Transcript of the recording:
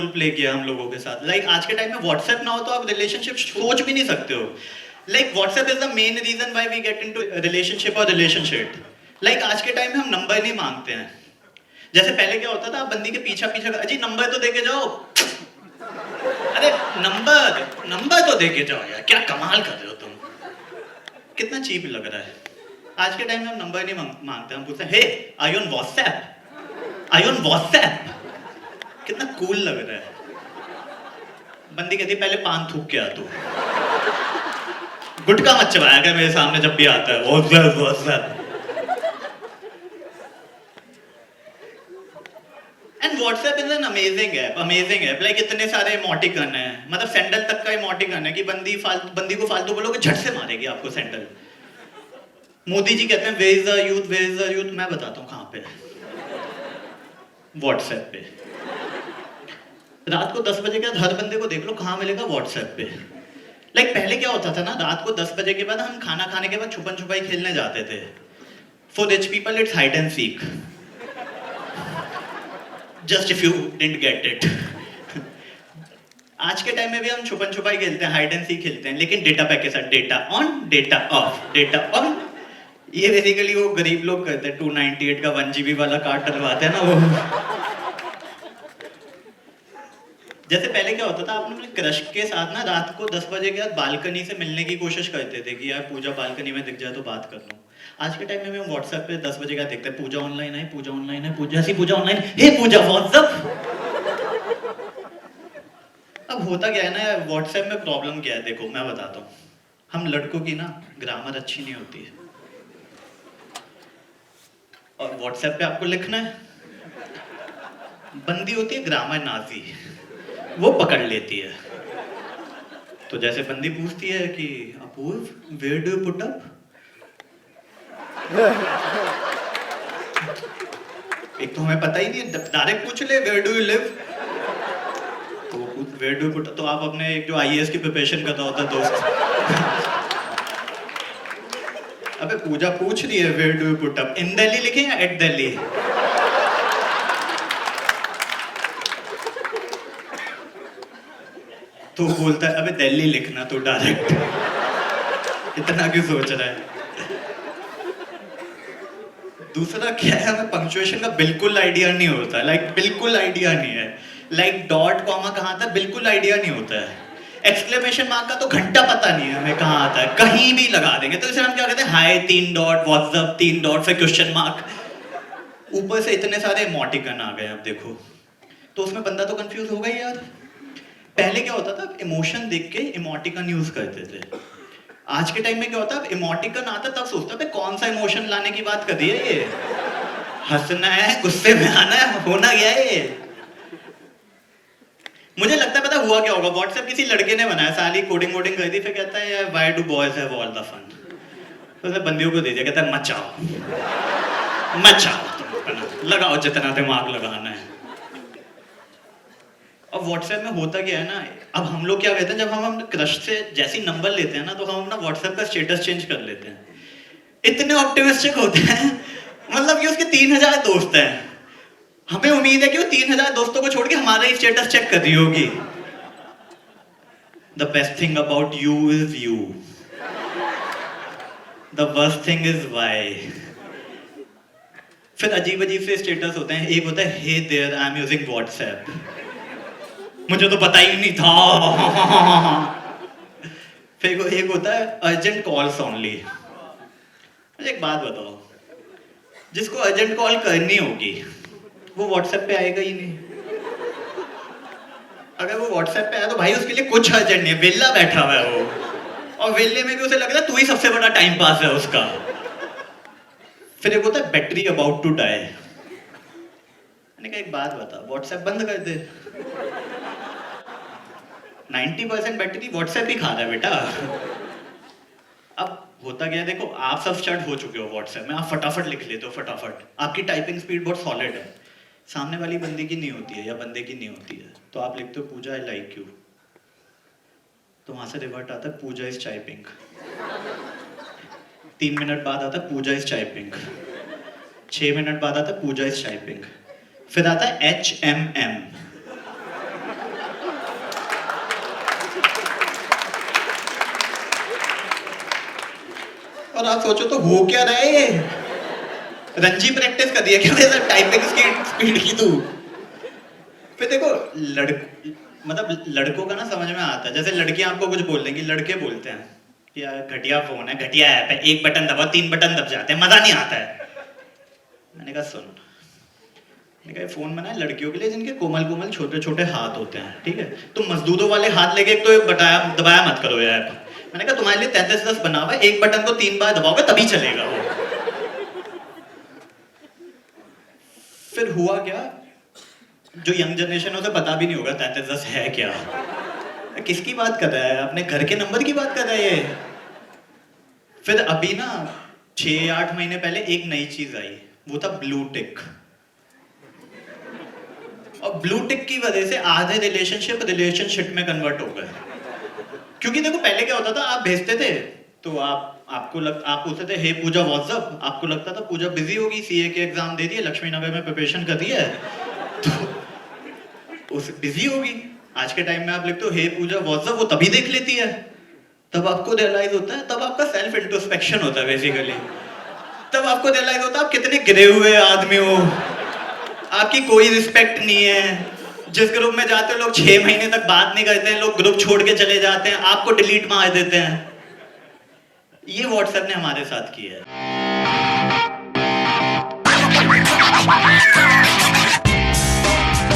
Role play किया हम लोगों के साथ। लाइक आज के टाइम में व्हाट्सएप ना हो तो आप रिलेशनशिप सोच भी नहीं सकते हो। Like WhatsApp is the main reason why we get into relationship और रिलेशनशिप। लाइक आज के टाइम में हम नंबर नहीं मांगते हैं। जैसे पहले क्या होता था, आप बंदी के पीछा पीछा अजी नंबर तो देके जाओ। अरे नंबर नंबर तो देके जाओ यार, क्या कमाल कर रहे हो तुम, कितना चीप लग रहा है। आज के टाइम में हम नंबर नहीं मांगते, हम पूछते हैं hey are you on WhatsApp, are you on WhatsApp. कितना कूल लग रहा है। बंदी कहती पहले पान थूक के आ तू, गुटका मत चबाया कर मेरे सामने जब भी आता है WhatsApp WhatsApp. And WhatsApp is an amazing app. Like इतने सारे इमोटिकन है, मतलब सैंडल तक का इमोटिकन है कि बंदी को फालतू बोलोगे झट से मारेगी आपको सैंडल। मोदी जी कहते हैं where is the youth, where is the youth. मैं बताता हूँ कहाँ पे, व्हाट्सएप पे। रात को 10 बजे के बाद हर बंदे को देख लो कहाँ मिलेगा, व्हाट्सएप पे। लाइक पहले क्या होता था ना, रात को 10 बजे के बाद हम खाना खाने के बाद छुपन छुपाई खेलने जाते थे। For rich people it's hide and seek, just if you didn't get it. आज के टाइम में भी हम छुपन छुपाई खेलते हैं, हाइड एंड सीक खेलते हैं, लेकिन डेटा पैक के साथ। Data on data of, data on. ये बेसिकली वो गरीब लोग करते हैं, 298 का 1 GB वाला कार्ड डलवाते हैं ना वो। जैसे पहले क्या होता था, आप अपने क्रश के साथ ना रात को 10 बजे के बाद बालकनी से मिलने की कोशिश करते थे कि यार पूजा बालकनी में दिख जाए तो बात कर लूं। आज के टाइम में हम व्हाट्सएप पे 10 बजे का देखते हैं, पूजा ऑनलाइन है, पूजा ऑनलाइन है, पूजा सी पूजा ऑनलाइन, हे पूजा व्हाट्सएप। अब होता क्या है ना, व्हाट्सएप में प्रॉब्लम क्या है, देखो मैं बताता हूँ। हम लड़कों की ना ग्रामर अच्छी नहीं होती है, और व्हाट्सएप पे आपको लिखना है। बंदी होती है ग्रामर नाजी, वो पकड़ लेती है। तो जैसे बंदी पूछती है कि Apoorv where do you put up, एक तो हमें पता ही नहीं है, डायरेक्ट पूछ ले वेयर डू यू लिव। तो वेयर डू यू पुट, तो आप अपने एक जो आईएएस की प्रिपरेशन कर रहा होता है दोस्त, अबे पूजा पूछ रही है where do you put up, in Delhi लिखे या एट दिल्ली। तो बोलता है अबे दिल्ली लिखना तो डायरेक्ट, इतना क्यों सोच रहा है। दूसरा क्या है, हमें पंक्चुएशन का बिल्कुल आइडिया नहीं होता है। लाइक बिल्कुल आइडिया नहीं है। लाइक डॉट कॉमा कहाँ आता है बिल्कुल आइडिया नहीं होता है। एक्सक्लेमेशन मार्क का तो घंटा पता नहीं है हमें कहाँ आता है, कहीं भी लगा देंगे। तो इसे हम क्या कहते हैं, हाय 3 डॉट, व्हाट्सएप 3 डॉट, फिर क्वेश्चन मार्क, ऊपर से इतने सारे इमोटिकन आ गए। अब देखो तो उसमें बंदा तो कंफ्यूज होगा ही यार। पहले क्या होता था, इमोशन देख के इमोटिकन यूज करते थे। आज के टाइम में क्या होता है, इमोटिकन आता तब सोचता है कौन सा इमोशन लाने की बात कर दी है ये, हंसना है, गुस्से में आना है, होना क्या है ये। मुझे लगता है पता हुआ क्या होगा, व्हाट्सएप किसी लड़के ने बनाया, साली कोडिंग वोडिंग कर दी, फिर कहता है यार why do boys have all the fun. तो उसने बंदियों को दे दिया, कहता है मचाओ मचाओ, लगाओ जितना दिमाग लगाना है। अब व्हाट्सएप में होता क्या है ना, अब हम लोग क्या कहते हैं, जब हम क्रश से जैसी नंबर लेते हैं ना, तो हम अपना व्हाट्सएप का स्टेटस चेंज कर लेते हैं। इतने ऑप्टिमिस्टिक होते हैं, मतलब कि उसके 3000 दोस्त हैं, हमें उम्मीद है कि वो 3000 दोस्तों को छोड़ के हमारा ही स्टेटस चेक कर रही होगी। The best thing about you is you, the worst thing is why. फिर अजीब अजीब से स्टेटस होते हैं, एक होता है hey there I am using WhatsApp, मुझे तो पता ही नहीं था। फिर एक होता है अर्जेंट कॉल्स ओनली। मुझे एक बात बताओ, जिसको अर्जेंट कॉल करनी होगी वो व्हाट्सएप पे आएगा ही नहीं। अगर वो व्हाट्सएप पे आया तो भाई उसके लिए कुछ अर्जेंट नहीं है, वेला बैठा हुआ है वो, और वेले में भी उसे लग रहा है तू ही सबसे बड़ा टाइम पास है उसका। फिर एक होता है बैटरी अबाउट टू डाई। मैंने कहा एक बात बता, व्हाट्सएप बंद कर दे, 90% बैटरी व्हाट्सएप ही खा रहा है बेटा। अब होता क्या है, देखो आप सब स्टार्ट हो चुके हो व्हाट्सएप में, आप फटाफट लिख लेते हो फटाफट, आपकी टाइपिंग स्पीड बहुत सॉलिड है, सामने वाली बंदे की नहीं होती है या बंदे की नहीं होती है। तो आप लिखते हो पूजा आई लाइक यू, तो वहां से रिवर्ट आता है पूजा इज टाइपिंग। 3 मिनट बाद आता है पूजा इज टाइपिंग, 6 मिनट बाद आता है पूजा इज टाइपिंग, फिर आता है HMM, और आप सोचो तो हो क्या रहा है ये? रणजी प्रैक्टिस कर दिया क्या वैसा टाइपिंग स्पीड की तू? फिर देखो मतलब लड़कों का ना समझ में आता है, जैसे लड़कियां आपको कुछ बोल देंगी, लड़के बोलते हैं कि यार घटिया फोन है, घटिया ऐप है, एक बटन दबाओ 3 बटन दब जाते हैं, मजा नहीं आता है। मैंने कहा सुन, मैंने कहा फोन बना है लड़कियों के लिए जिनके कोमल कोमल छोटे छोटे हाथ होते हैं, ठीक है? तुम मजदूरों वाले हाथ लेके एक तो बटाया दबाया मत करो यार। मैंने कहा तुम्हारे लिए 3310 बना हुआ है, एक बटन को 3 बार दबाओगे तभी चलेगा वो। फिर हुआ क्या, जो यंग जनरेशन है उसे पता भी नहीं होगा 3310 है क्या। किसकी बात कर रहा है, अपने घर के नंबर की बात कर रहा है ये। फिर अभी ना 6-8 महीने पहले एक नई चीज आई, वो था ब्लू टिक। और ब्लू टिक की वजह से आधे रिलेशनशिप में कन्वर्ट हो गए। क्योंकि देखो पहले क्या होता था, आप भेजते थे तो आप पूछते थे हे पूजा व्हाट्सअप, आपको लगता था पूजा बिजी होगी, सीए के एग्जाम दे दिए, लक्ष्मी नगर में प्रिपरेशन कर दी है तो उस बिजी होगी। आज के टाइम में आप लिखते हो हे पूजा व्हाट्सअप, वो तभी देख लेती है। तब आपको रियलाइज होता है, तब आपका सेल्फ इंट्रोस्पेक्शन होता है बेसिकली। तब आपको रियलाइज होता है आप कितने गिरे हुए आदमी हो, आपकी कोई रिस्पेक्ट नहीं है। जिस ग्रुप में जाते हो लोग 6 महीने तक बात नहीं करते हैं, लोग ग्रुप छोड़ के चले जाते हैं, आपको डिलीट मार देते हैं। ये व्हाट्सएप ने हमारे साथ किया है।